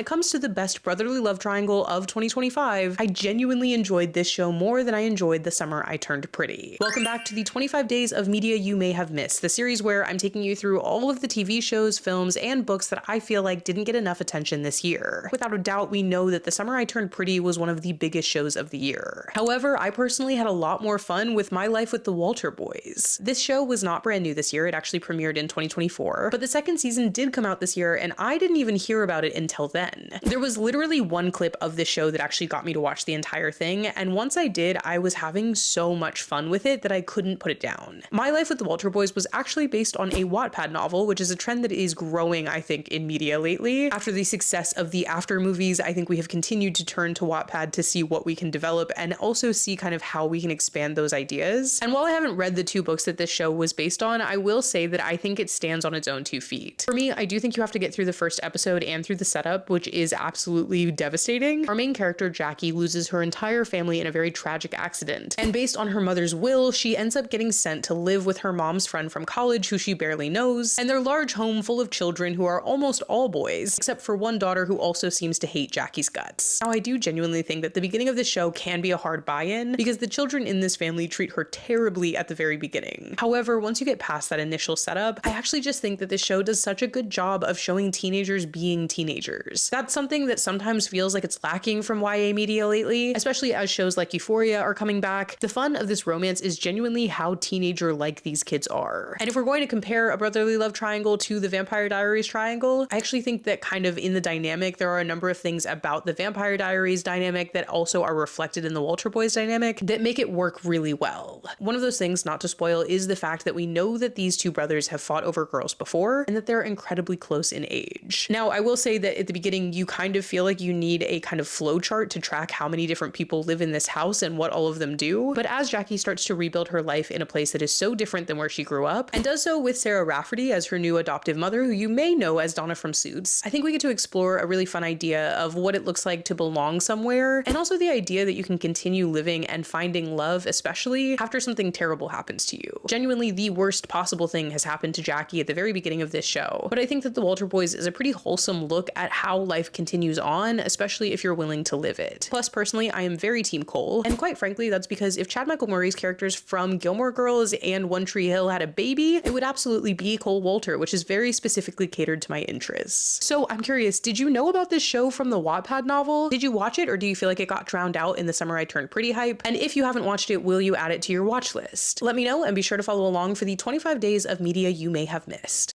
it comes to the best brotherly love triangle of 2025, I genuinely enjoyed this show more than I enjoyed The Summer I Turned Pretty. Welcome back to the 25 Days of Media You May Have Missed, the series where I'm taking you through all of the TV shows, films, and books that I feel like didn't get enough attention this year. Without a doubt, we know that The Summer I Turned Pretty was one of the biggest shows of the year. However, I personally had a lot more fun with My Life with the Walter Boys. This show was not brand new this year, it actually premiered in 2024, but the second season did come out this year and I didn't even hear about it until then. There was literally one clip of this show that actually got me to watch the entire thing, and once I did, I was having so much fun with it that I couldn't put it down. My Life with the Walter Boys was actually based on a Wattpad novel, which is a trend that is growing, I think, in media lately. After the success of the After movies, I think we have continued to turn to Wattpad to see what we can develop and also see kind of how we can expand those ideas. And while I haven't read the two books that this show was based on, I will say that I think it stands on its own 2 feet. For me, I do think you have to get through the first episode and through the setup, which is absolutely devastating. Our main character, Jackie, loses her entire family in a very tragic accident, and based on her mother's will, she ends up getting sent to live with her mom's friend from college who she barely knows, and their large home full of children who are almost all boys, except for one daughter who also seems to hate Jackie's guts. Now, I do genuinely think that the beginning of this show can be a hard buy-in, because the children in this family treat her terribly at the very beginning. However, once you get past that initial setup, I actually just think that this show does such a good job of showing teenagers being teenagers. That's something that sometimes feels like it's lacking from YA media lately, especially as shows like Euphoria are coming back. The fun of this romance is genuinely how teenager-like these kids are. And if we're going to compare a brotherly love triangle to the Vampire Diaries triangle, I actually think that kind of in the dynamic, there are a number of things about the Vampire Diaries dynamic that also are reflected in the Walter Boys dynamic that make it work really well. One of those things, not to spoil, is the fact that we know that these two brothers have fought over girls before and that they're incredibly close in age. Now, I will say that at the beginning, you kind of feel like you need a kind of flow chart to track how many different people live in this house and what all of them do. But as Jackie starts to rebuild her life in a place that is so different than where she grew up, and does so with Sarah Rafferty as her new adoptive mother, who you may know as Donna from Suits, I think we get to explore a really fun idea of what it looks like to belong somewhere, and also the idea that you can continue living and finding love, especially after something terrible happens to you. Genuinely, the worst possible thing has happened to Jackie at the very beginning of this show, but I think that The Walter Boys is a pretty wholesome look at how life continues on, especially if you're willing to live it. Plus, personally, I am very Team Cole, and quite frankly, that's because if Chad Michael Murray's characters from Gilmore Girls and One Tree Hill had a baby, it would absolutely be Cole Walter, which is very specifically catered to my interests. So I'm curious, did you know about this show from the Wattpad novel? Did you watch it, or do you feel like it got drowned out in the Summer I Turned Pretty hype? And if you haven't watched it, will you add it to your watch list? Let me know, and be sure to follow along for the 25 Days of Media You May Have Missed.